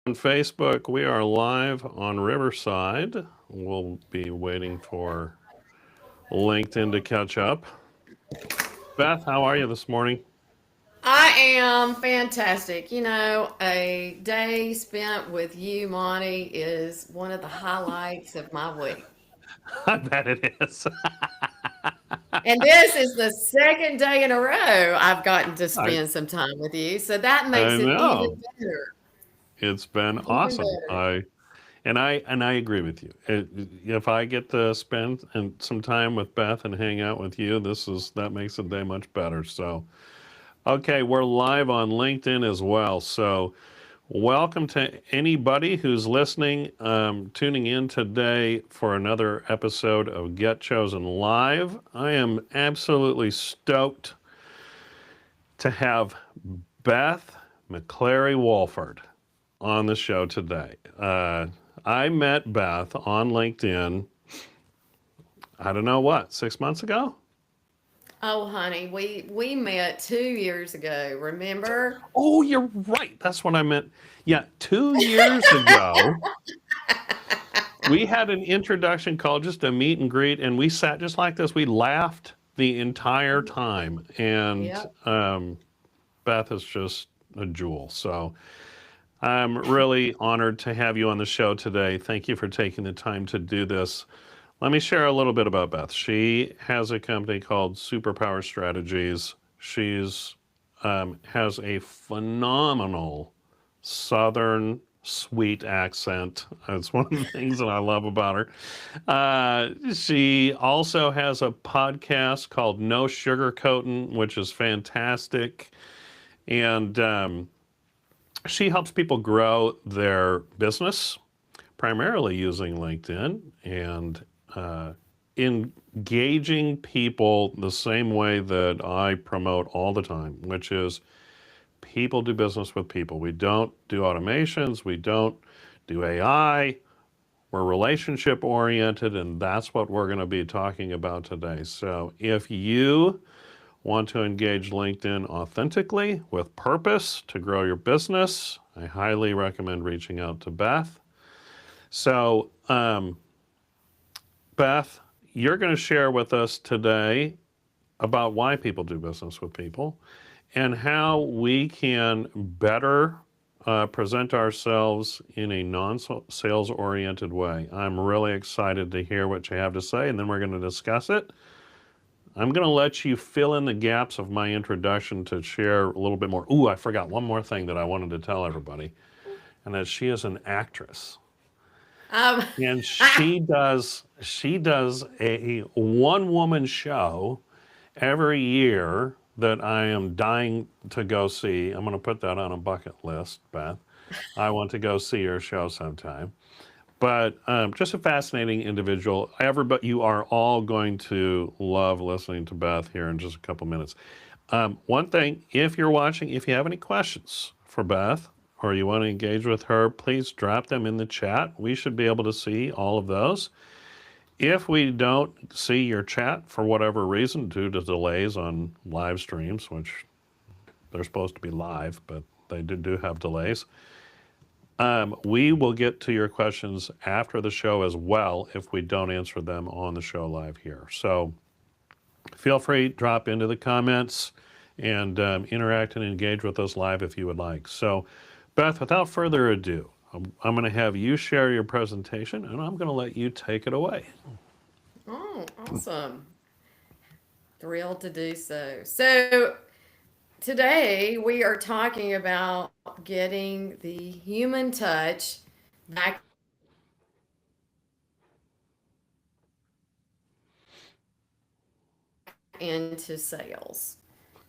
on Facebook. We are live on Riverside. We'll be waiting for LinkedIn to catch up. Beth, how are you this morning? I am fantastic. A day spent with you, Monty, is one of the highlights of my week. I bet it is. And this is the second day in a row I've gotten to I, spend some time with you. So that I makes it even know. better. It's been Even awesome. better. I agree with you. If I get to spend some time with Beth and hang out with you, that makes the day much better. So, okay, we're live on LinkedIn as well. So, welcome to anybody who's listening, tuning in today for another episode of Get Chosen Live. I am absolutely stoked to have Beth McClary Wolford on the show today. I met Beth on LinkedIn, I don't know what, 6 months ago? Oh, honey, we met 2 years ago. Remember? Oh, you're right. That's what I meant. Yeah, 2 years ago, we had an introduction call, just a meet and greet, and we sat just like this. We laughed the entire time, and Yep. Beth is just a jewel. So I'm really honored to have you on the show today. Thank you for taking the time to do this. Let me share a little bit about Beth. She has a company called Superpower Strategies. She's has a phenomenal Southern sweet accent. It's one of the things that I love about her. She also has a podcast called No Sugarcoatin', which is fantastic. And she helps people grow their business, primarily using LinkedIn and uh, engaging people the same way that I promote all the time, which is people do business with people. We don't do automations, we don't do AI. We're relationship oriented, and that's what we're going to be talking about today. So, if you want to engage LinkedIn authentically with purpose to grow your business, I highly recommend reaching out to Beth. So, Beth, you're going to share with us today about why people do business with people and how we can better present ourselves in a non sales oriented way. I'm really excited to hear what you have to say, and then we're going to discuss it. I'm going to let you fill in the gaps of my introduction to share a little bit more. Ooh, I forgot one more thing that I wanted to tell everybody, and that she is an actress. Um, And she does a one woman show every year that I am dying to go see. I'm going to put that on a bucket list, Beth. I want to go see her show sometime. But just a fascinating individual. Everybody, you are all going to love listening to Beth here in just a couple minutes. One thing, if you're watching, if you have any questions for Beth or you want to engage with her, please drop them in the chat. We should be able to see all of those. If we don't see your chat for whatever reason, due to delays on live streams, which they're supposed to be live, but they do have delays, we will get to your questions after the show as well if we don't answer them on the show live here. So feel free, drop into the comments and interact and engage with us live if you would like. So, Beth, without further ado, I'm going to have you share your presentation and I'm going to let you take it away. oh, awesome. Thrilled to do so. So, today we are talking about getting the human touch back into sales.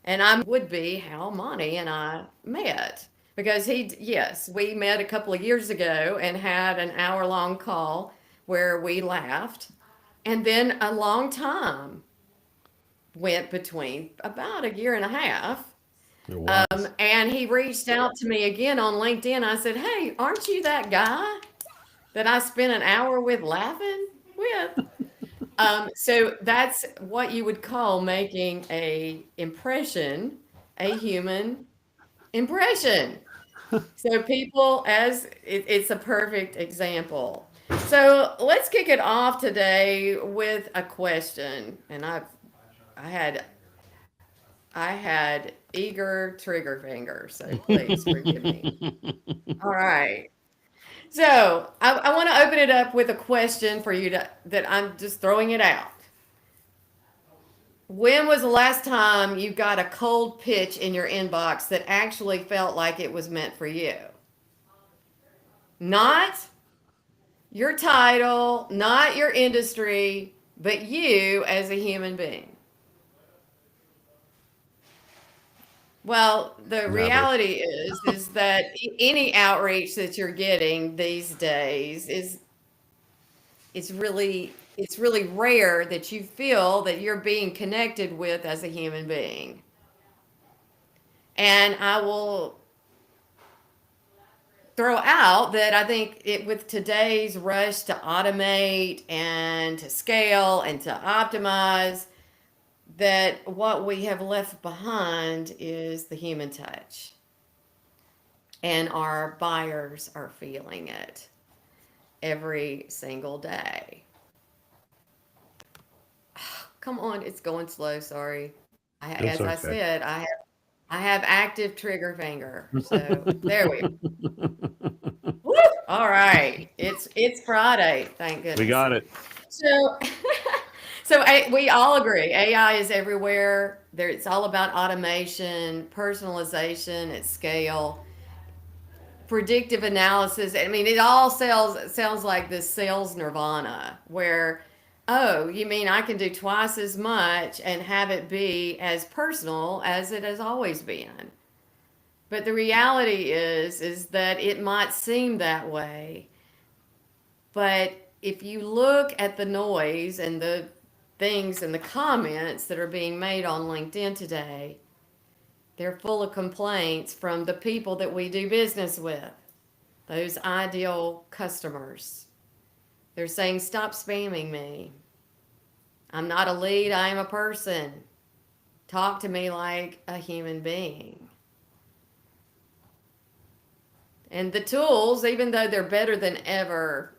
And would be how Monty and I met. Because yes, we met a couple of years ago and had an hour-long call where we laughed. And then a long time went between, about a year and a half. It was. And he reached out to me again on LinkedIn. I said, "Hey, aren't you that guy that I spent an hour with laughing with?" So that's what you would call making a impression, a human impression. So people, it's a perfect example. So let's kick it off today with a question, and I had I had eager trigger finger, so please forgive me. All right. So I want to open it up with a question for you that I'm just throwing it out. When was the last time you got a cold pitch in your inbox that actually felt like it was meant for you? Not your title, not your industry, but you as a human being. Well, the Never. reality is that any outreach that you're getting these days is it's really rare that you feel that you're being connected with as a human being. And I will throw out that I think it with today's rush to automate and to scale and to optimize, that what we have left behind is the human touch. And our buyers are feeling it every single day. Come on, it's going slow. Sorry. It's As I okay. said, I have active trigger finger. So there we Woo! All right. It's Friday, thank We goodness. got it. So we all agree AI is everywhere. There it's all about automation, personalization at scale, predictive analysis. I mean, it all sounds like this sales nirvana where, oh, you mean I can do twice as much and have it be as personal as it has always been. But the reality is that it might seem that way, but if you look at the noise and the things and the comments that are being made on LinkedIn today, they're full of complaints from the people that we do business with, those ideal customers. They're saying, stop spamming me. I'm not a lead, I am a person. Talk to me like a human being. And the tools, even though they're better than ever,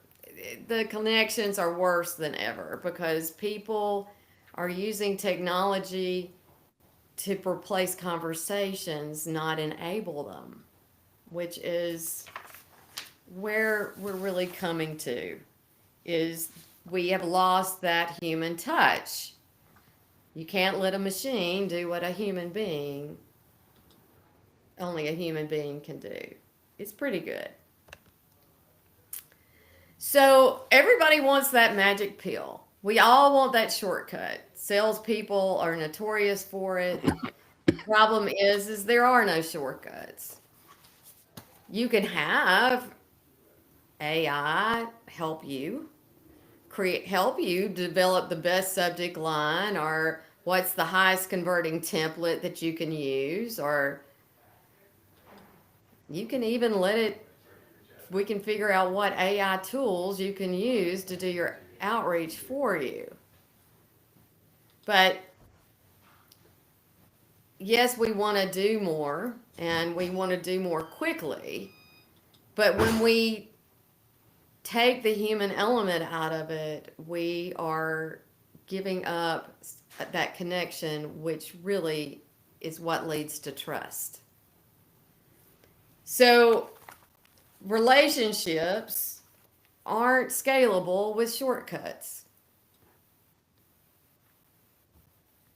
the connections are worse than ever because people are using technology to replace conversations, not enable them, which is where we're really coming to is we have lost that human touch. You can't let a machine do what only a human being can do. It's pretty good. So everybody wants that magic pill. We all want that shortcut. Salespeople are notorious for it. Problem is there are no shortcuts. You can have AI help you develop the best subject line or what's the highest converting template that you can use, or you can even let it we can figure out what AI tools you can use to do your outreach for you. But yes, we want to do more and we want to do more quickly. But when we take the human element out of it, we are giving up that connection, which really is what leads to trust. So, relationships aren't scalable with shortcuts.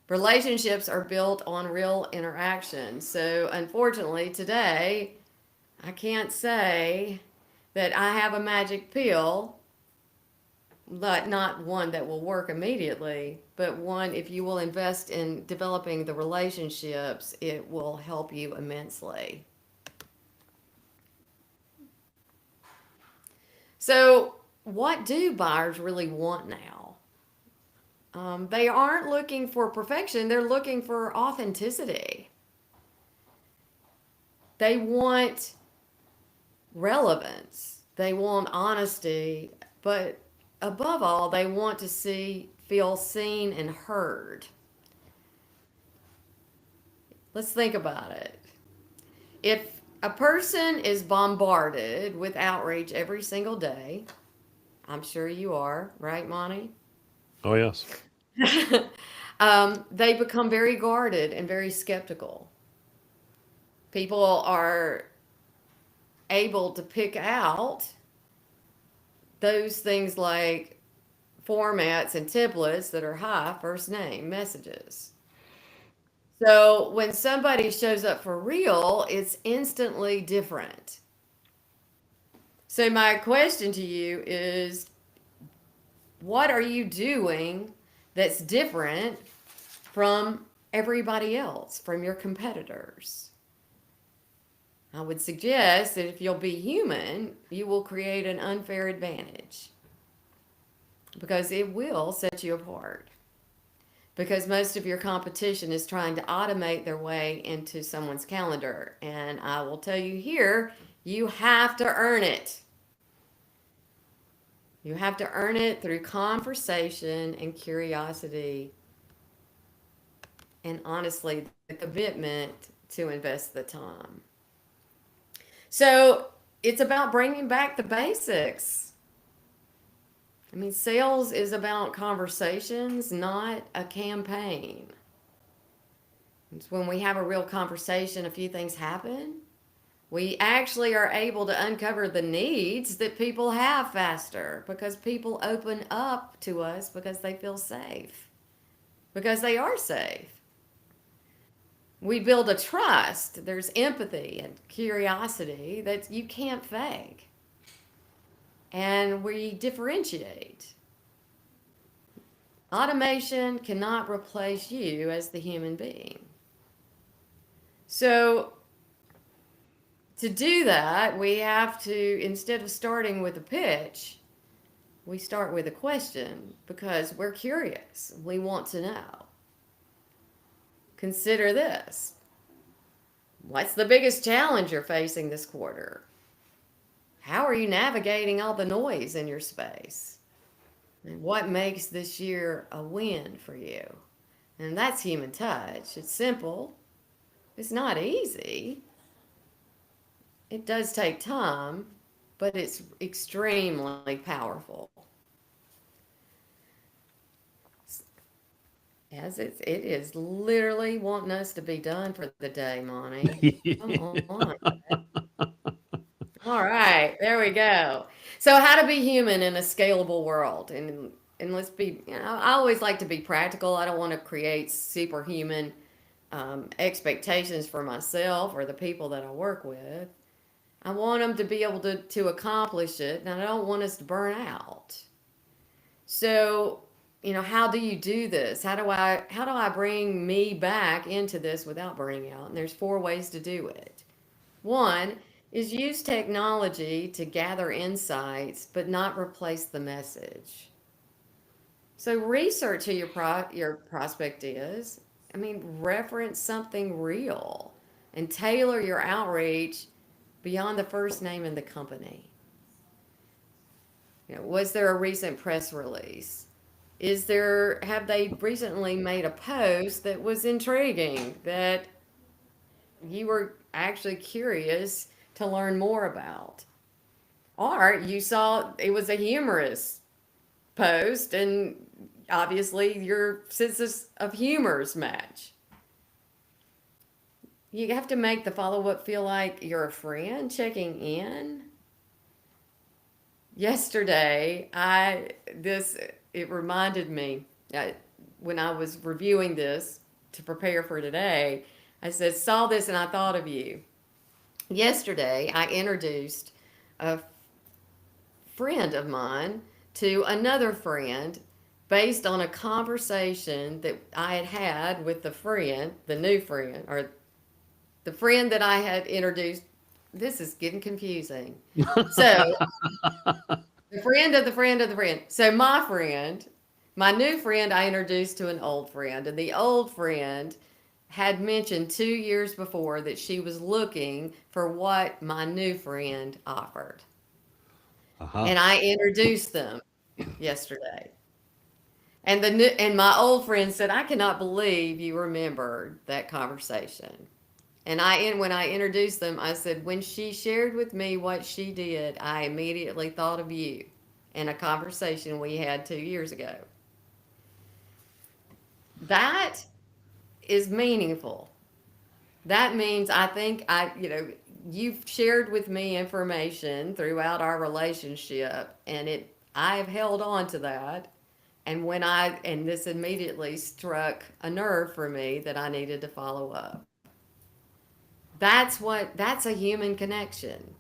Relationships are built on real interaction. So, unfortunately, today, I can't say that I have a magic pill, but not one that will work immediately, but one, if you will invest in developing the relationships, it will help you immensely. So, what do buyers really want now? They aren't looking for perfection, they're looking for authenticity. They want relevance, they want honesty, but above all, they want to feel seen and heard. Let's think about it. If A person is bombarded with outreach every single day. I'm sure you are, right, Monty? Oh, yes. They become very guarded and very skeptical. People are able to pick out those things like formats and templates that are high first name messages. So when somebody shows up for real, it's instantly different. So my question to you is, what are you doing that's different from everybody else, from your competitors? I would suggest that if you'll be human, you will create an unfair advantage because it will set you apart. Because most of your competition is trying to automate their way into someone's calendar. And I will tell you here, you have to earn it. You have to earn it through conversation and curiosity, and honestly, the commitment to invest the time. So it's about bringing back the basics. I mean, sales is about conversations, not a campaign. It's when we have a real conversation, a few things happen. We actually are able to uncover the needs that people have faster because people open up to us because they feel safe, because they are safe. We build a trust. There's empathy and curiosity that you can't fake. And we differentiate. Automation cannot replace you as the human being. So, to do that, we have to, instead of starting with a pitch, we start with a question because we're curious. We want to know. Consider this. What's the biggest challenge you're facing this quarter? How are you navigating all the noise in your space? And what makes this year a win for you? And that's human touch. It's simple. It's not easy. It does take time, but it's extremely powerful. As it is literally wanting us to be done for the day, Monty. Come on. All right, there we go. So, how to be human in a scalable world, and let's be. I always like to be practical. I don't want to create superhuman expectations for myself or the people that I work with. I want them to be able to accomplish it, and I don't want us to burn out. So, how do you do this? How do I bring me back into this without burning out? And there's four ways to do it. One is use technology to gather insights, but not replace the message. So research who your prospect is. I mean, reference something real and tailor your outreach beyond the first name in the company. Was there a recent press release? Have they recently made a post that was intriguing that you were actually curious to learn more about? Or you saw it was a humorous post and obviously your senses of humors match. You have to make the follow up feel like you're a friend checking in. Yesterday, it reminded me when I was reviewing this to prepare for today. I said, saw this and I thought of you. Yesterday, I introduced a friend of mine to another friend based on a conversation that I had had with the friend, the new friend, or the friend that I had introduced. This is getting confusing. So, the friend of the friend of the friend. So, my new friend, I introduced to an old friend, and the old friend had mentioned 2 years before that she was looking for what my new friend offered. Uh-huh. And I introduced them yesterday. And my old friend said, "I cannot believe you remembered that conversation." And when I introduced them, I said, when she shared with me what she did, I immediately thought of you in a conversation we had 2 years ago. That is meaningful. That means I think you've shared with me information throughout our relationship, and I have held on to that. And this immediately struck a nerve for me that I needed to follow up. That's a human connection.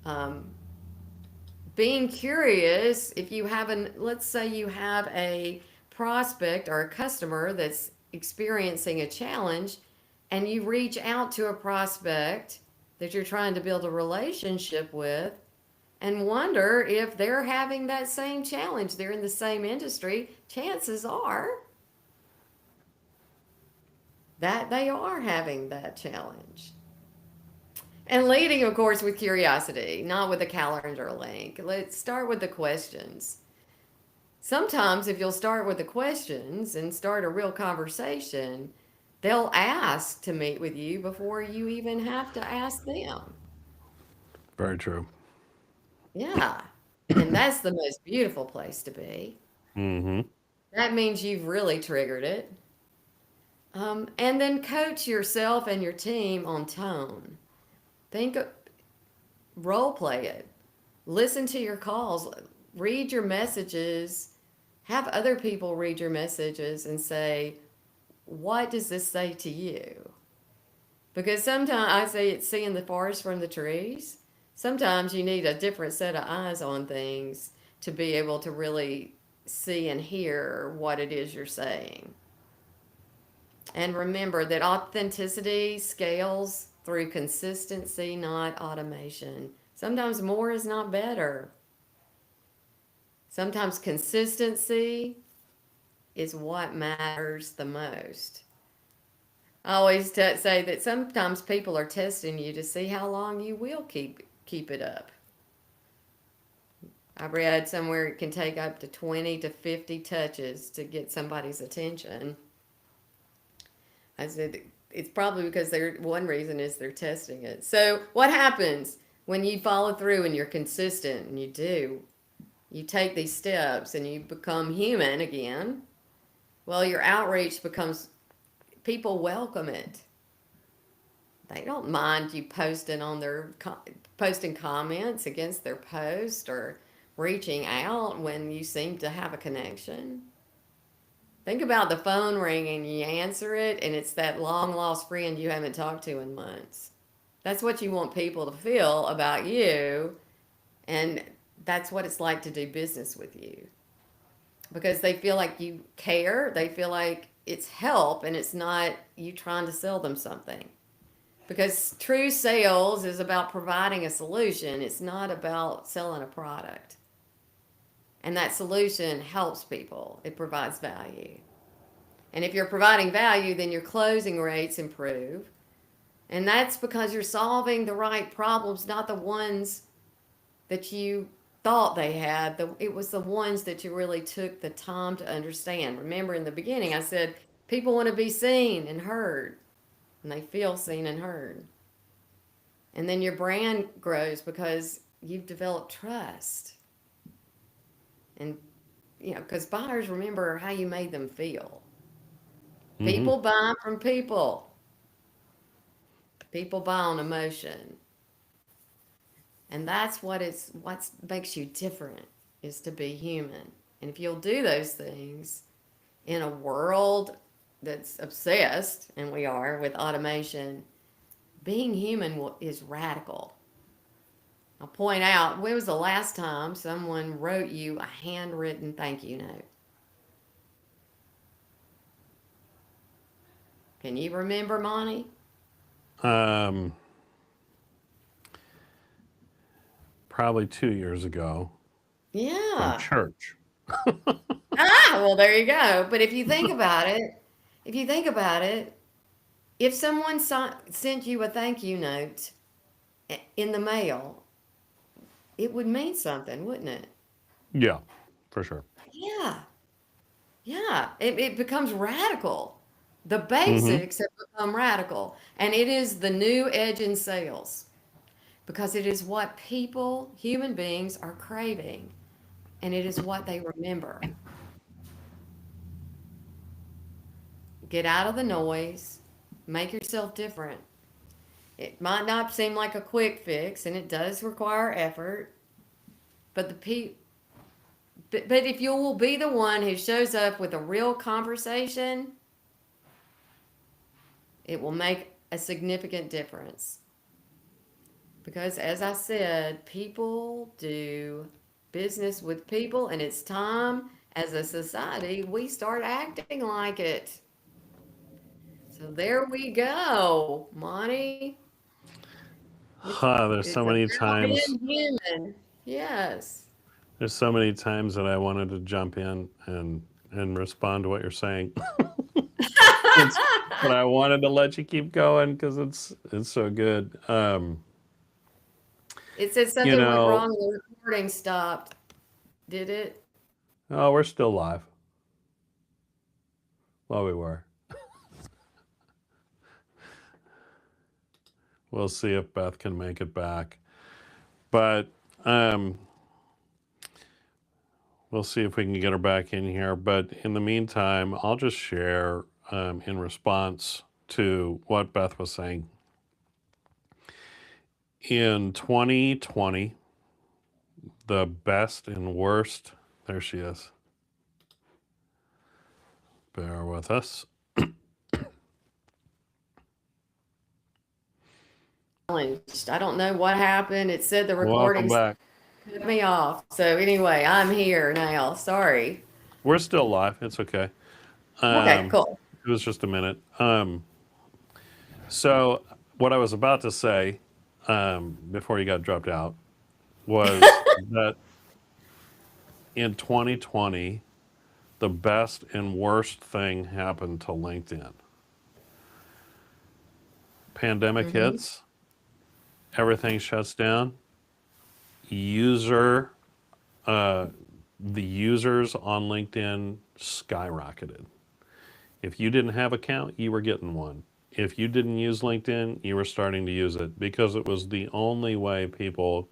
Um, Being curious, if you have let's say you have a prospect or a customer that's experiencing a challenge, and you reach out to a prospect that you're trying to build a relationship with and wonder if they're having that same challenge, they're in the same industry, chances are that they are having that challenge. And leading, of course, with curiosity, not with a calendar link. Let's start with the questions. Sometimes, if you'll start with the questions and start a real conversation, they'll ask to meet with you before you even have to ask them. Very true. Yeah. And that's the most beautiful place to be. Mm-hmm. That means you've really triggered it. And then coach yourself and your team on tone. Think, role play it. Listen to your calls. Read your messages. Have other people read your messages and say, what does this say to you? Because sometimes I say it's seeing the forest from the trees. Sometimes you need a different set of eyes on things to be able to really see and hear what it is you're saying. And remember that authenticity scales through consistency, not automation. Sometimes more is not better. Sometimes consistency is what matters the most. I always say that sometimes people are testing you to see how long you will keep it up. I read somewhere it can take up to 20 to 50 touches to get somebody's attention. I said it's probably because one reason is they're testing it. So what happens when you follow through and you're consistent and you take these steps and you become human again? Well, your outreach becomes, people welcome it. They don't mind you posting comments against their post or reaching out when you seem to have a connection. Think about the phone ringing and you answer it, and it's that long lost friend you haven't talked to in months. That's what you want people to feel about you, and that's what it's like to do business with you, because they feel like you care, they feel like it's help, and it's not you trying to sell them something. Because true sales is about providing a solution, it's not about selling a product. And that solution helps people, it provides value. And if you're providing value, then your closing rates improve. And that's because you're solving the right problems, not the ones that you thought they had. It was the ones that you really took the time to understand. Remember in the beginning, I said people want to be seen and heard, and they feel seen and heard. And then your brand grows because you've developed trust. And, because buyers remember how you made them feel. Mm-hmm. People buy from people. People buy on emotion. And that's what makes you different, is to be human. And if you'll do those things in a world that's obsessed, and we are, with automation, being human is radical. I'll point out, when was the last time someone wrote you a handwritten thank you note? Can you remember, Monty? Um, Probably 2 years ago from Yeah. church. Well, there you go. But if you think about it, if someone sent you a thank you note in the mail, it would mean something, wouldn't it? Yeah, for sure. Yeah. Yeah. It becomes radical. The Hmm. basics have become radical, and it is the new edge in sales because it is what people, human beings, are craving, and it is what they remember. Get out of the noise, make yourself different. It might not seem like a quick fix, and it does require effort, but but if you will be the one who shows up with a real conversation, it will make a significant difference. Because as I said, people do business with people, and it's time as a society we start acting like it. So there we go, Monty. There's It's so many about times. being human. Yes. There's so many times that I wanted to jump in and respond to what you're saying. It's, but I wanted to let you keep going because it's so good. It said You something went know, wrong. The recording stopped. Did it? oh, we're still live. Well, we were. We'll see if Beth can make it back. But um, we'll see if we can get her back in here. But in the meantime, I'll just share in response to what Beth was saying. In 2020, the best and worst, there she is. Bear with us. I don't know what happened. It said the Welcome recordings back. cut me off. So anyway, I'm here now. Sorry. We're still live. It's okay. Okay, Um, cool. it was just a minute. So, what I was about to say before you got dropped out was that in 2020, the best and worst thing happened to LinkedIn. Pandemic Hmm. hits, everything shuts down. User, uh, the users on LinkedIn skyrocketed. If you didn't have an account, you were getting one. If you didn't use LinkedIn, you were starting to use it because it was the only way people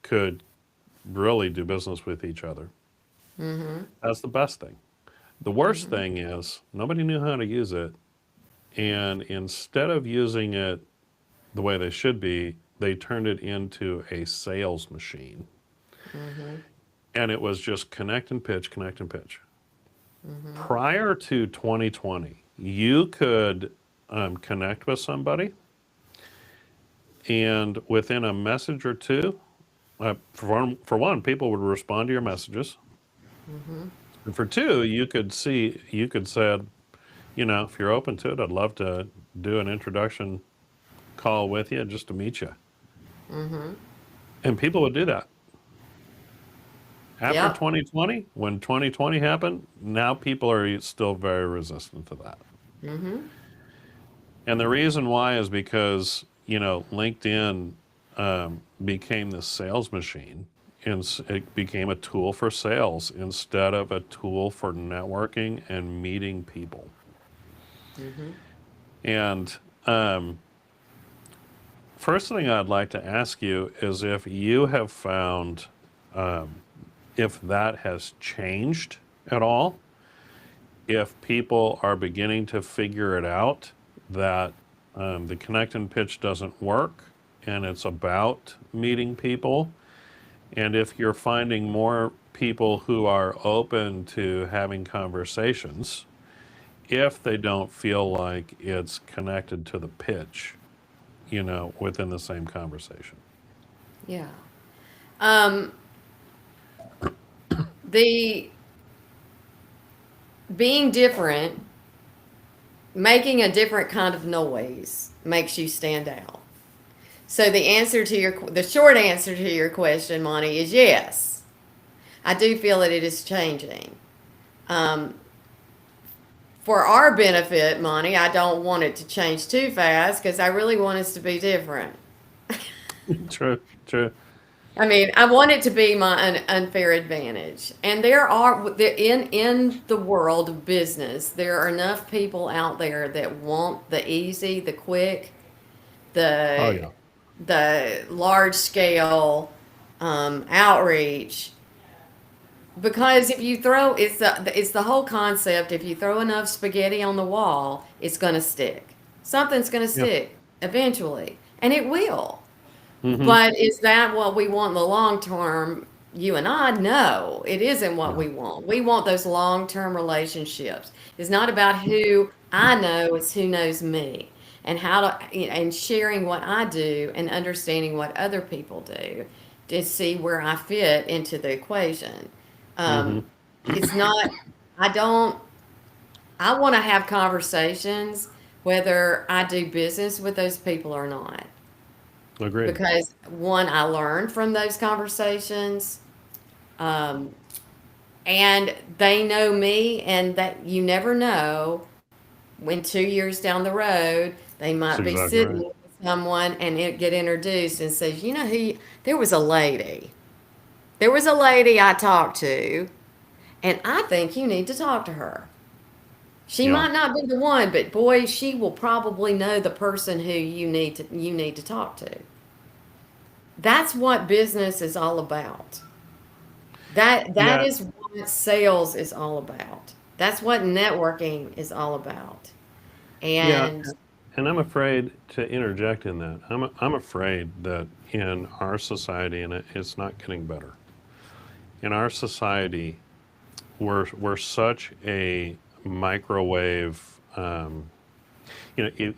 could really do business with each other. Hmm. That's the best thing. The worst Hmm. thing is nobody knew how to use it. And instead of using it the way they should be, they turned it into a sales machine. Hmm. And it was just connect and pitch, connect and pitch. Hmm. Prior to 2020, you could connect with somebody, and within a message or two, for one, people would respond to your messages. Hmm. And for two, you could say, if you're open to it, I'd love to do an introduction call with you just to meet you. Hmm. And people would do that. After Yep. 2020, when 2020 happened, now people are still very resistant to that. Hmm. And the reason why is because, LinkedIn became this sales machine and it became a tool for sales instead of a tool for networking and meeting people. Hmm. And first thing I'd like to ask you is if you have found if that has changed at all, if people are beginning to figure it out that the connect and pitch doesn't work and it's about meeting people, and if you're finding more people who are open to having conversations, if they don't feel like it's connected to the pitch, within the same conversation. Yeah. Um, the being different, making a different kind of noise makes you stand out. So the short answer to your question, Monty, is yes. I do feel that it is changing. Um, for our benefit, Monty, I don't want it to change too fast because I really want us to be different. True, true. I mean, I want it to be my unfair advantage. And in the world of business, there are enough people out there that want the easy, the quick, Oh the yeah. large scale outreach. Because if you throw it's the whole concept. If you throw enough spaghetti on the wall, it's going to stick. Something's going to Yeah. stick eventually, and it will. Hmm. But is that what we want in the long term? You and I, no, it isn't what No. we want. We want those long term relationships. It's not about who I know, it's who knows me and how to, and sharing what I do and understanding what other people do to see where I fit into the equation. Hmm. Um, it's not, I don't, I want to have conversations whether I do business with those people or not, Agreed. because one, I learned from those conversations, um, and they know me, and that you never know when 2 years down the road they That's might be exactly sitting right. with someone and get introduced and says, you know who, there was a lady, I talked to, and I think you need to talk to her. She Yeah. might not be the one, but boy, she will probably know the person who you need to talk to. That's what business is all about. That Yeah. is what sales is all about. That's what networking is all about. Yeah. And And I'm afraid to interject in that. I'm afraid that in our society, and it's not getting better. In our society, we're such a microwave.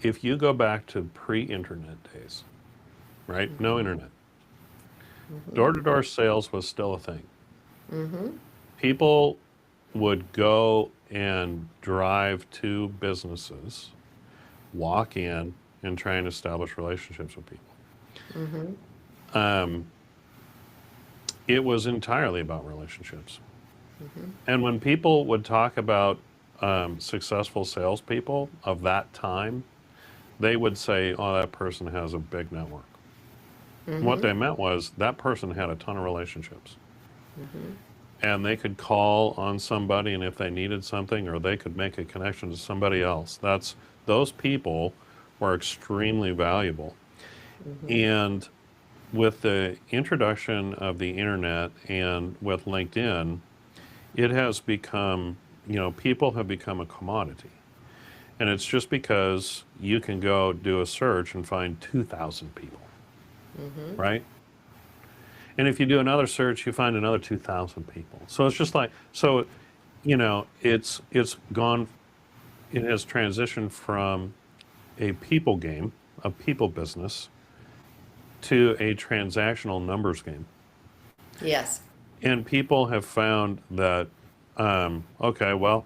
If you go back to pre-internet days, right? No mhm, internet. mhm, Door-to-door sales was still a thing. mhm, People would go and drive to businesses, walk in, and try and establish relationships with people. mhm, Um, it was entirely about relationships. mhm, And when people would talk about successful salespeople of that time, they would say, "Oh, that person has a big network." What mhm, they meant was that person had a ton of relationships. mhm, And they could call on somebody, and if they needed something, or they could make a connection to somebody else. Those people were extremely valuable. mhm, And with the introduction of the internet and with LinkedIn, it has become, people have become a commodity. And it's just because you can go do a search and find 2,000 people, mhm. right? And if you do another search, you find another 2,000 people. So it's just like, so, it's gone, it has transitioned from a people game, a people business, to a transactional numbers game. Yes. And people have found that, okay, well,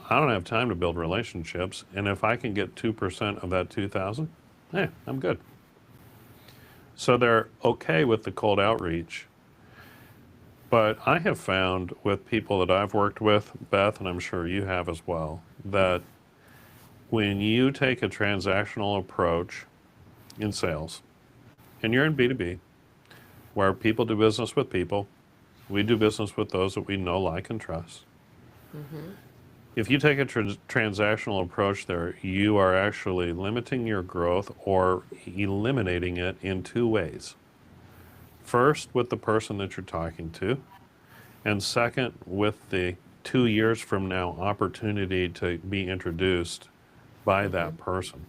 I don't have time to build relationships. And if I can get 2% of that 2,000, hey, I'm good. So they're okay with the cold outreach. But I have found with people that I've worked with, Beth, and I'm sure you have as well, that when you take a transactional approach in sales, and you're in B2B, where people do business with people, we do business with those that we know, like, and trust. Mhm, If you take a transactional approach there, you are actually limiting your growth or eliminating it in two ways. First, with the person that you're talking to, and second, with the 2 years from now opportunity to be introduced by mhm, that person.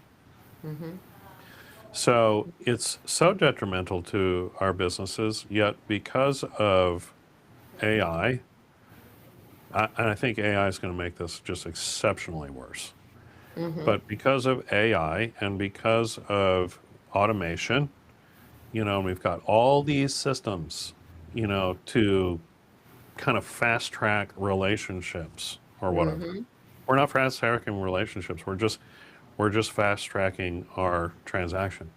mhm, So it's so detrimental to our businesses, yet because of AI, and I think AI is going to make this just exceptionally worse. mhm, But because of AI and because of automation, we've got all these systems, to kind of fast track relationships or whatever. mhm, We're not fast tracking relationships. We're just fast tracking our transaction.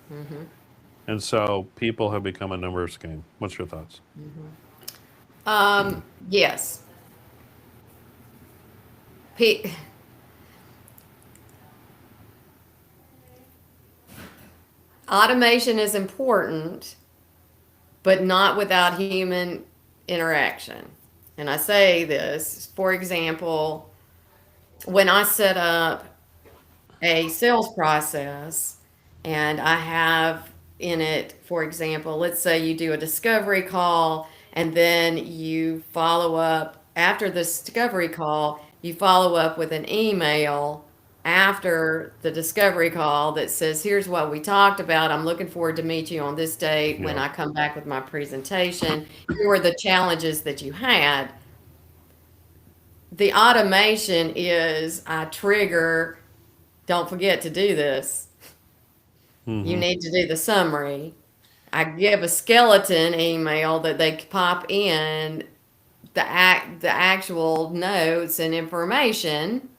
mhm, And so people have become a numbers game. What's your thoughts? mhm. Yes. Pe- Automation is important, but not without human interaction. And I say this, for example, when I set up a sales process and I have in it, for example, let's say you do a discovery call and then you follow up after the discovery call, you follow up with an email after the discovery call that says, here's what we talked about. I'm looking forward to meet you on this date when Yeah. I come back with my presentation. Here were the challenges that you had. The automation is I trigger, don't forget to do this. You Hmm. need to do the summary. I give a skeleton email that they pop in the actual notes and information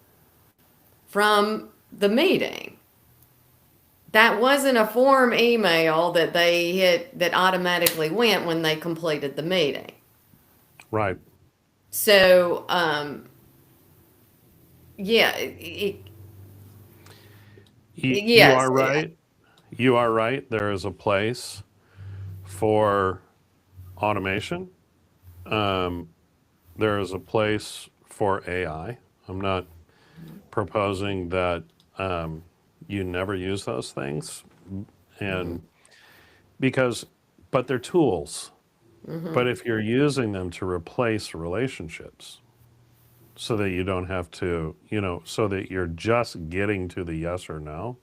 from the meeting. That wasn't a form email that they hit that automatically went when they completed the meeting. Right. So, yeah, You yes, are right. You are right. There is a place for automation. Um, there is a place for AI. I'm not proposing that you never use those things, and because, but they're tools. But if you're using them to replace relationships, so that you don't have to, so that you're just getting to the yes or no,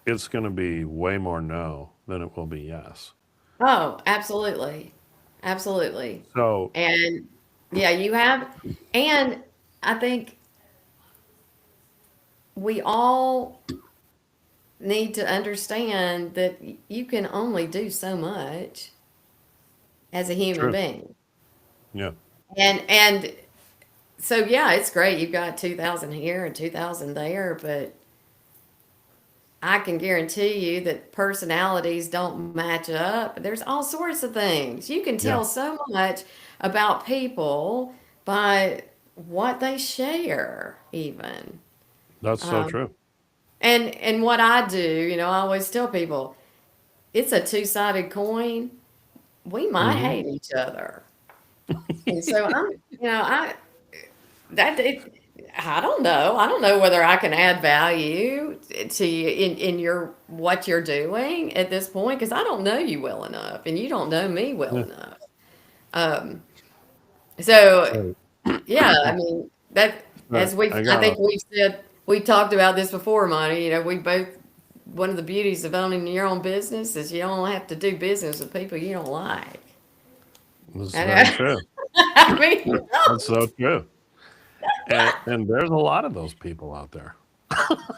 it's going to be way more no than it will be yes. oh, absolutely. Absolutely. So, And yeah, you have, and I think we all need to understand that you can only do so much as a human true. being. Yeah. And so yeah, it's great. You've got 2,000 here and 2,000 there, but I can guarantee you that personalities don't match up. There's all sorts of things. You can Yeah. tell so much about people by what they share, even. That's so Um, true. and what I do, I always tell people, it's a two-sided coin. We might Hmm. hate each other, and so I that it, I don't know. I don't know whether I can add value to you in your what you're doing at this point because I don't know you well enough, and you don't know me well Yeah. enough. Um, so So, yeah, I mean that as I I got think a, we've said we talked about this before, Monty. We both one of the beauties of owning your own business is you don't have to do business with people you don't like. this is I very know. true. I mean, That's so true. And there's a lot of those people out there.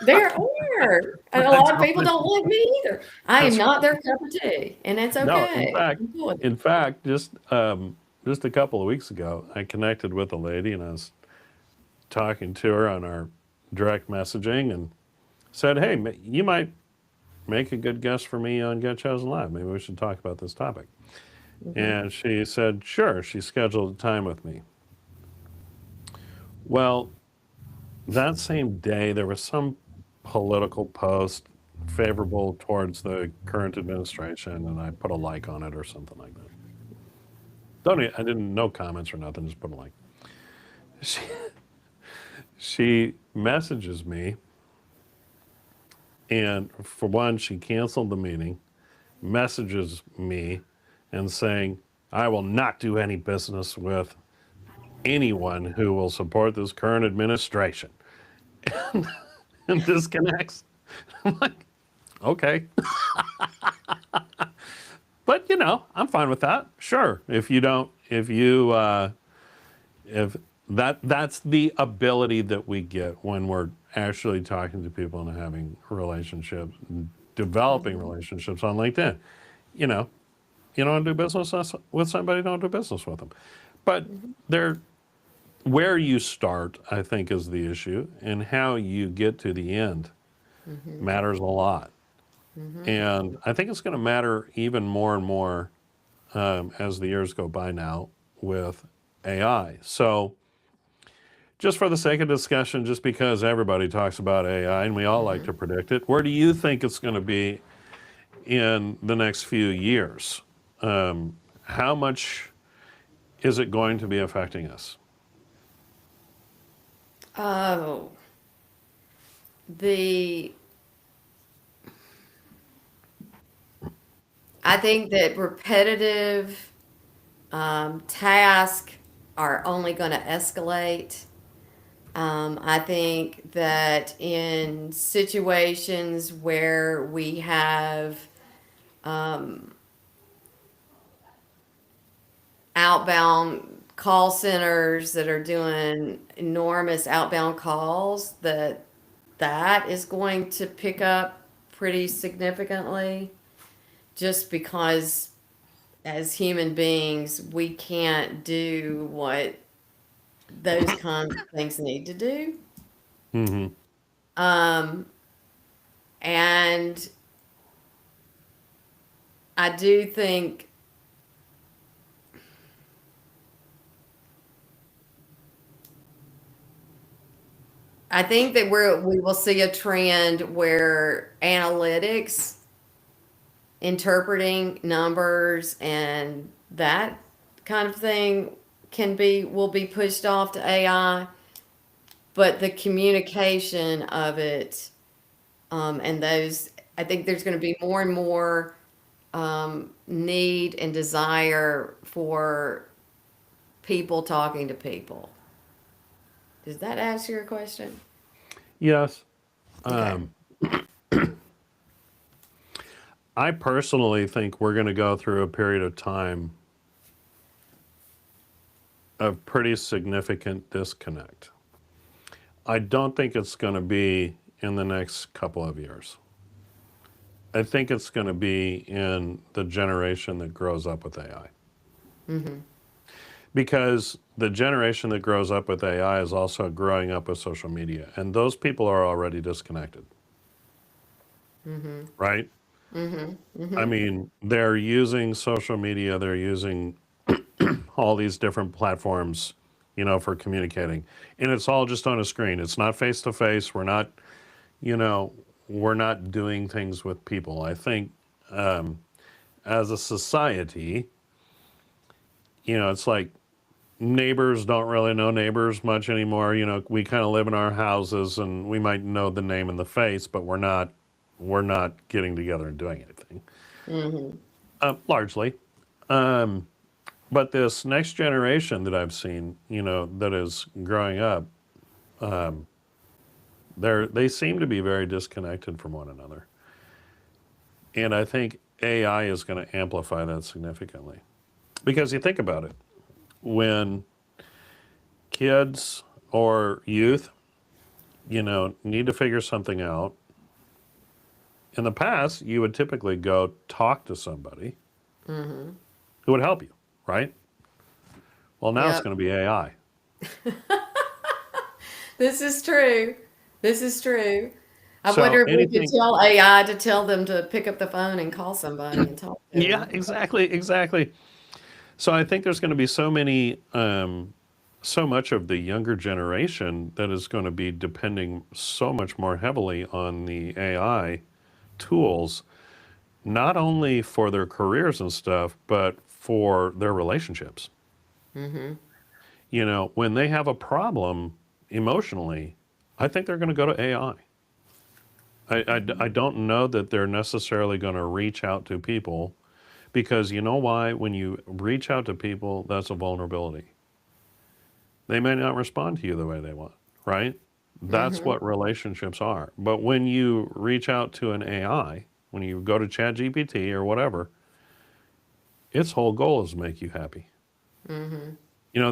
there are. And a That's lot of all people it- don't like me either. I am that's not their cup of tea, and that's no. In okay. fact, I'm cool with it. in fact, just a couple of weeks ago, I connected with a lady and I was talking to her on our direct messaging and said, "Hey, you might make a good guest for me on Get Chosen Live. Maybe we should talk about this topic." Mhm. And she said, "Sure." She scheduled a time with me. Well, that same day, there was some political post favorable towards the current administration, and I put a like on it or something like that. I didn't no comments or nothing, just put a like. She, she messages me, and for one, she canceled the meeting, messages me, and saying, "I will not do any business with anyone who will support this current administration," and disconnects. I'm like, okay. But I'm fine with that. Sure. If you don't, if that's the ability that we get when we're actually talking to people and having relationships, developing Mhm. relationships on LinkedIn. You know, you don't want to do business with somebody, don't do business with them. But Mhm. there, where you start, I think, is the issue, and how you get to the end Mhm. matters a lot. Mhm. And I think it's going to matter even more and more as the years go by now with AI. So, just for the sake of discussion, just because everybody talks about AI and we all like to predict it, where do you think it's going to be in the next few years, how much is it going to be affecting us? Oh, the I think that repetitive tasks are only going to escalate. I think that in situations where we have um, outbound call centers that are doing enormous outbound calls, that is going to pick up pretty significantly just because as human beings we can't do what those kinds of things need to do. Hmm. Um, and I do think that we will see a trend where analytics, interpreting numbers, and that kind of thing will be pushed off to AI, but the communication of it, and those, I think there's going to be more and more need and desire for people talking to people. Does that answer your question? Yes. Okay. Um, I personally think we're going to go through a period of time of pretty significant disconnect. I don't think it's going to be in the next couple of years. I think it's going to be in the generation that grows up with AI. Mm-hmm. Because the generation that grows up with AI is also growing up with social media, and those people are already disconnected, Mm-hmm. right? Mm-hmm. I Mm-hmm. mean, they're using social media, they're using all these different platforms, for communicating. And it's all just on a screen. It's not face to face. You know, we're not doing things with people. I think as a society, it's like neighbors don't really know neighbors much anymore. We kind of live in our houses and we might know the name and the face, but we're not getting together and doing anything. Mm-hmm. Largely. Um, but this next generation that I've seen, that is growing up, they seem to be very disconnected from one another. And I think AI is going to amplify that significantly. Because you think about it, when kids or youth, need to figure something out, in the past, you would typically go talk to somebody Mm-hmm. who would help you, right? Well, now it's Yep. going to be AI. This is true. This is true. I So wonder if we could anything, tell AI to tell them to pick up the phone and call somebody and talk to yeah, them. exactly, exactly. So I think there's going to be so much of the younger generation that is going to be depending so much more heavily on the AI tools, not only for their careers and stuff, but for their relationships. Mm-hmm. When they have a problem emotionally, I think they're going to go to AI. I don't know that they're necessarily going to reach out to people because you know why? When you reach out to people, that's a vulnerability. They may not respond to you the way they want, right? That's Mm-hmm. what relationships are. But when you reach out to an AI, when you go to ChatGPT or whatever, its whole goal is to make you happy. Mm-hmm.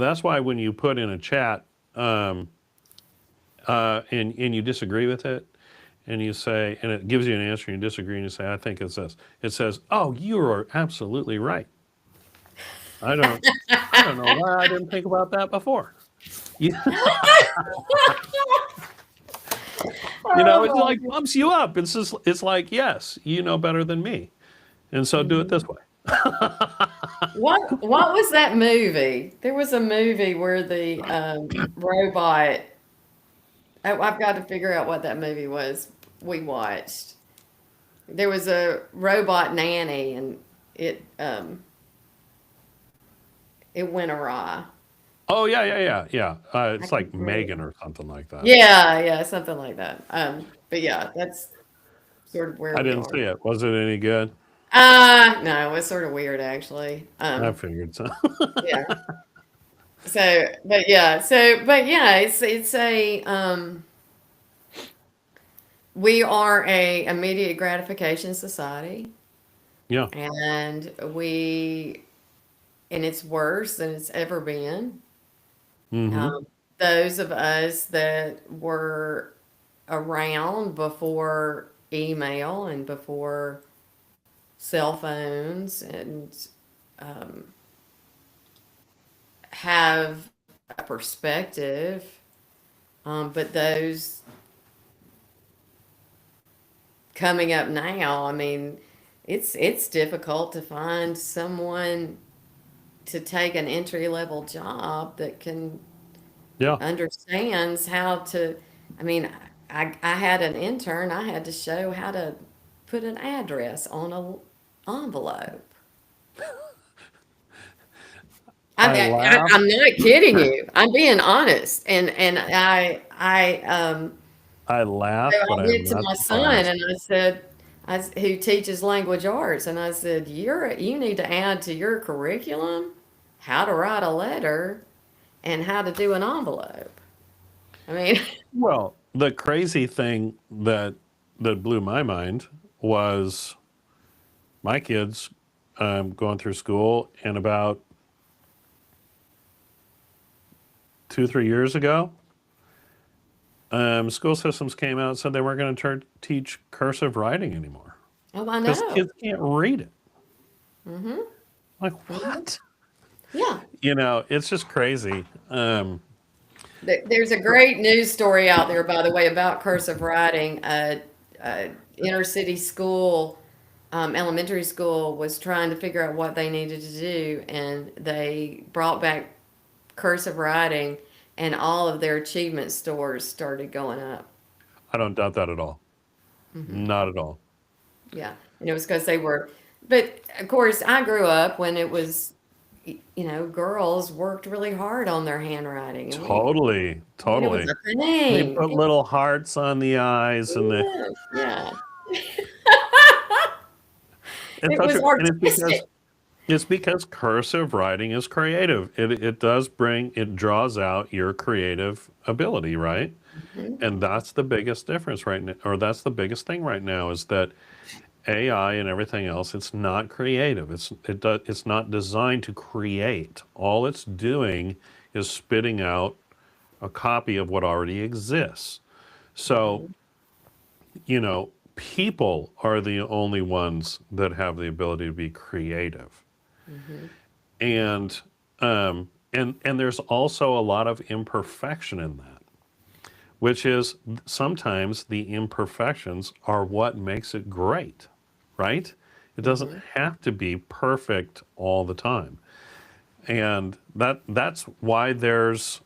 That's why when you put in a chat um, and you disagree with it, and you say, and it gives you an answer, and you disagree, and you say, I think it's this. It says, oh, you are absolutely right. I don't, I don't know why I didn't think about that before. You, Oh it my like bumps you up. It's like, yes, you know better than me, and so do it goodness. this way. What was that movie? There was a movie where the robot. Oh, I've got to figure out what that movie was we watched. there was a robot nanny, and it um, it went awry. Oh yeah, yeah, yeah, yeah. I It's can't like remember. Megan or something like that. Yeah, yeah, something like that. But yeah, that's sort of where I we didn't are. see it. Was it any good? No, it was sort of weird actually. I figured so. Yeah. So, but yeah, it's a we are a immediate gratification society, Yeah. and it's worse than it's ever been. Mm-hmm. Um, those of us that were around before email and before cell phones and um, have a perspective, but those coming up now, I mean, it's difficult to find someone to take an entry level job that can Yeah. understands how to. I mean, I had an intern. I had to show how to put an address on a envelope. I laugh. I'm not kidding you. I'm being honest. And I so laugh, I but I am went to not my son surprised. and I said, who teaches language arts, and I said, you need to add to your curriculum how to write a letter and how to do an envelope. I mean, Well, the crazy thing that blew my mind was my kids going through school, and about 2, 3 years ago, school systems came out and said they weren't going to teach cursive writing anymore oh, I because know. kids can't read it. Hmm. Like Hmm. what? Yeah. It's just crazy. There's a great news story out there, by the way, about cursive writing. A inner city school, elementary school, was trying to figure out what they needed to do, and they brought back cursive writing, and all of their achievement scores started going up. I don't doubt that at all. Hmm. Not at all. Yeah, and it was because they were. But of course, I grew up when it was, girls worked really hard on their handwriting, and Totally, it was totally. a They thing. put little hearts on the eyes, and the Yes, yeah. it's It so was true. And artistic. it's because cursive writing is creative. It does bring it draws out your creative ability, right? Mhm. And that's the biggest difference right now, or that's the biggest thing right now is that AI and everything else, it's not creative. It's not designed to create. All it's doing is spitting out a copy of what already exists. So, Mhm. people are the only ones that have the ability to be creative. Mhm. And and there's also a lot of imperfection in that, which is sometimes the imperfections are what makes it great, right? It doesn't Mhm. have to be perfect all the time. And that's why there's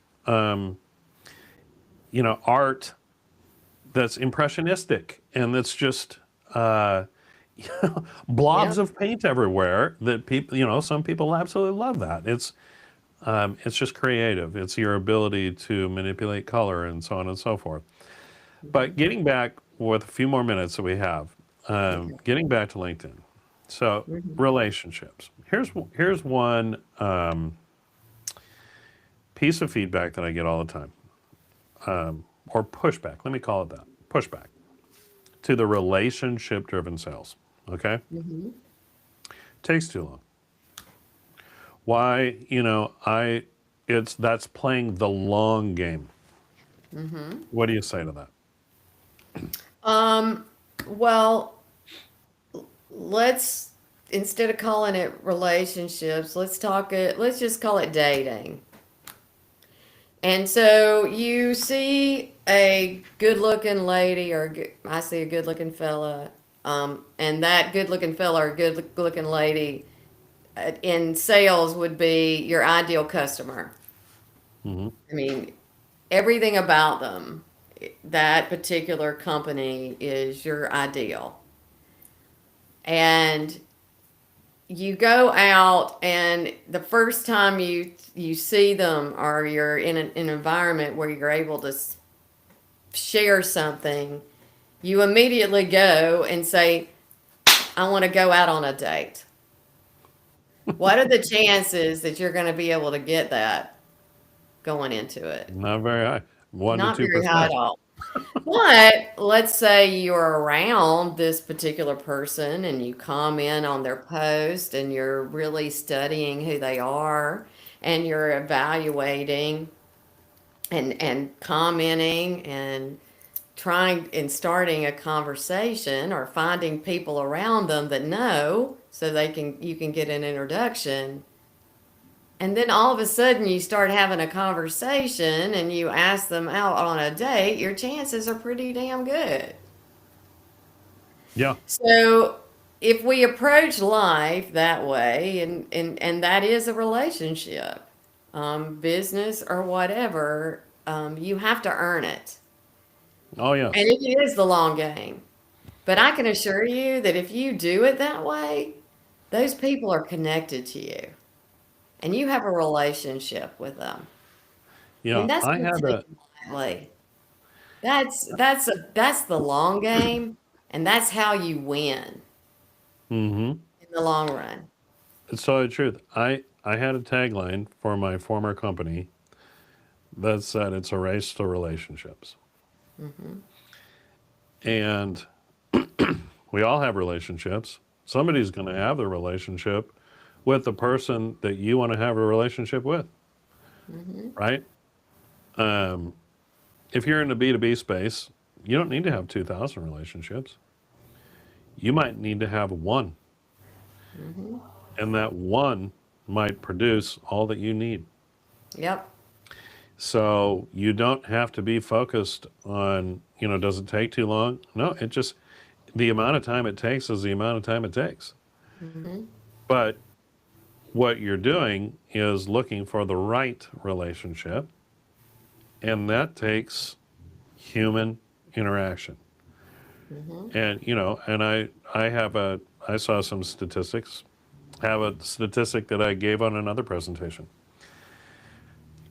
art that's impressionistic and that's just blobs Yep. of paint everywhere that people, some people absolutely love that. It's just creative. It's your ability to manipulate color and so on and so forth. But Mhm. getting back with a few more minutes that we have, Okay. getting back to LinkedIn. So Mhm. relationships. Here's one piece of feedback that I get all the time, or pushback. Let me call it that. Pushback to the relationship driven sales. Okay, Mhm. takes too long. Why? It's that's playing the long game. Mhm. What do you say to that? Um, well, let's instead of calling it relationships, let's just call it dating. And so you see a good-looking lady, I see a good-looking fella, and that good-looking fella or good-looking lady in sales would be your ideal customer. Hmm. I mean, everything about them, that particular company is your ideal. And you go out, and the first time you see them, or you're in an environment where you're able to share something, you immediately go and say, I want to go out on a date. What are the chances that you're going to be able to get that going into it? Not very high. 1 to Not very high at 2%. all. But let's say you're around this particular person and you comment on their post and you're really studying who they are and you're evaluating and commenting and trying and starting a conversation or finding people around them that know so you can get an introduction. And then all of a sudden you start having a conversation and you ask them out on a date, your chances are pretty damn good. Yeah. So if we approach life that way, and that is a relationship, business or whatever, you have to earn it. Oh, And yes. it is the long game. But I can assure you that if you do it that way, those people are connected to you and you have a relationship with them. Yeah. And that's I not had a, taken lightly. That's the long game, and that's how you win mm-hmm. in the long run. It's totally the truth. I had a tagline for my former company that said it's a race to relationships. Hmm. And we all have relationships. Somebody's going to have the relationship with the person that you want to have a relationship with, Hmm. right? Um, if you're in the B2B space, you don't need to have 2,000 relationships. You might need to have one, Hmm. and that one might produce all that you need. Yep. So you don't have to be focused on, does it take too long? No, it just, the amount of time it takes is the amount of time it takes. Hmm. But what you're doing is looking for the right relationship, and that takes human interaction. Hmm. And, I saw some statistics, have a statistic that I gave on another presentation.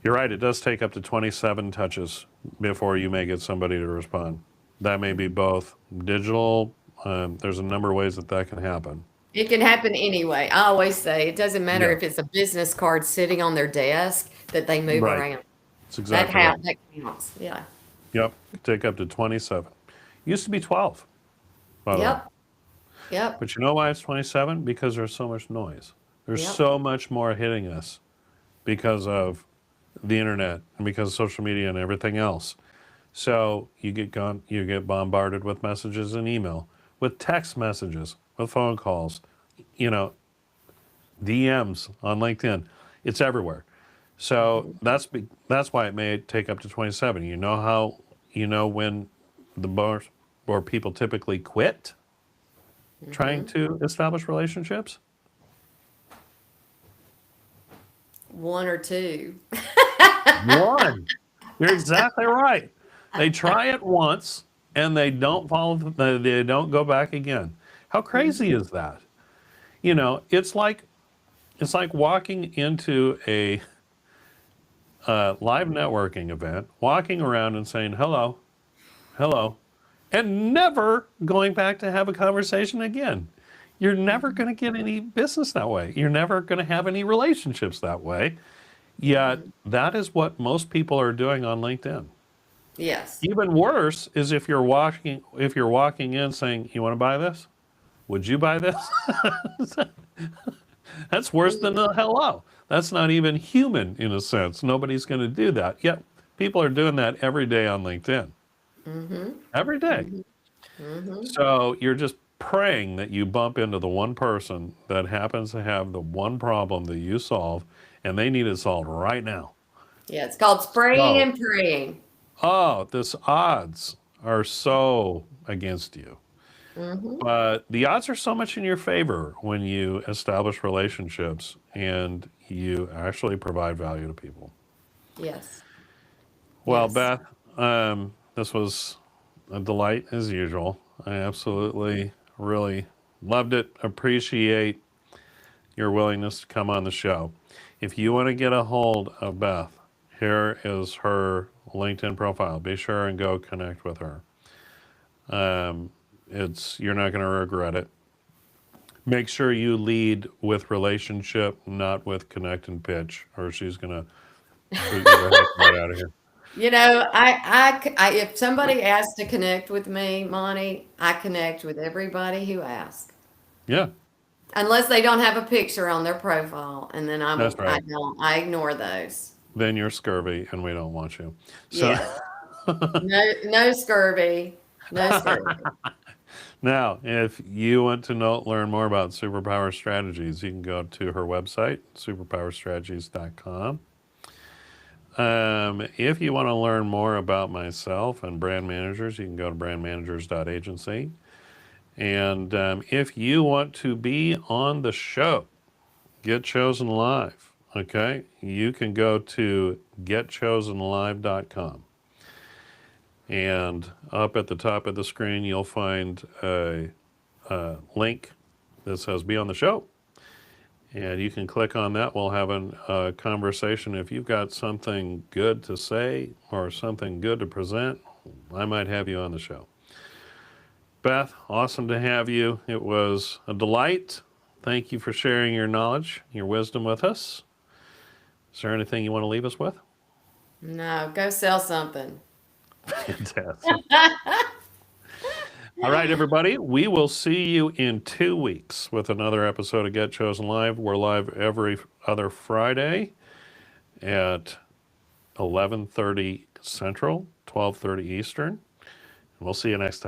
You're right, it does take up to 27 touches before you may get somebody to respond. That may be both digital, there's a number of ways that that can happen. It can happen anyway. I always say it doesn't matter Yeah, if it's a business card sitting on their desk that they move right. around. That's exactly right. That counts. Yeah. Yep, take up to 27. Used to be 12, by the way. Yep. Yep. But you know why it's 27? Because there's so much noise. There's Yep. so much more hitting us because of the internet and because of social media and everything else. So you get bombarded with messages and email, with text messages, with phone calls, you know, DMs on LinkedIn. It's everywhere. So Hmm. that's why it may take up to 27. When the bars or people typically quit trying Hmm. to establish relationships? One or two. One. You're exactly right. They try it once and they don't they don't go back again. How crazy Hmm. is that? It's like walking into a live networking event, walking around and saying hello, hello, and never going back to have a conversation again. You're never Hmm. going to get any business that way. You're never going to have any relationships that way. Yet Hmm. that is what most people are doing on LinkedIn. Yes. Even worse is if you're walking in saying, "You want to buy this? Would you buy this?" That's worse than the hello. That's not even human in a sense. Nobody's going to do that. Yet people are doing that every day on LinkedIn. Hmm. Every day. Hmm. Hmm. So you're just praying that you bump into the one person that happens to have the one problem that you solve and they need it solved right now. Yeah, it's called spraying So, and praying. this odds are so against you. Hmm. But the odds are so much in your favor when you establish relationships and you actually provide value to people. Yes. Well, Yes. Beth, this was a delight as usual. I absolutely, really Loved it. Appreciate your willingness to come on the show. If you want to get a hold of Beth, here is her LinkedIn profile. Be sure and go connect with her. You're not going to regret it. Make sure you lead with relationship, not with connect and pitch, or she's going to boot you the heck right out of here. You know, if somebody asks to connect with me, Monty, I connect with everybody who asks, Yeah, unless they don't have a picture on their profile, and then that's right. I ignore those. Then you're scurvy, and we don't want you. So Yes, no scurvy, no scurvy. now, if you want to learn more about Superpower Strategies, you can go to her website, superpowerstrategies.com. If you want to learn more about myself and brand managers, you can go to brandmanagers.agency. And if you want to be on the show, Get Chosen Live, okay, you can go to getchosenlive.com. And up at the top of the screen, you'll find a link that says Be on the Show. And you can click on that. We'll have a conversation. If you've got something good to say or something good to present, I might have you on the show. Beth, awesome to have you. It was a delight. Thank you for sharing your knowledge, your wisdom with us. Is there anything you want to leave us with? No, go sell something. Fantastic. All right, everybody. We will see you in 2 weeks with another episode of Get Chosen Live. We're live every other Friday at 11:30 Central, 12:30 Eastern. And we'll see you next time.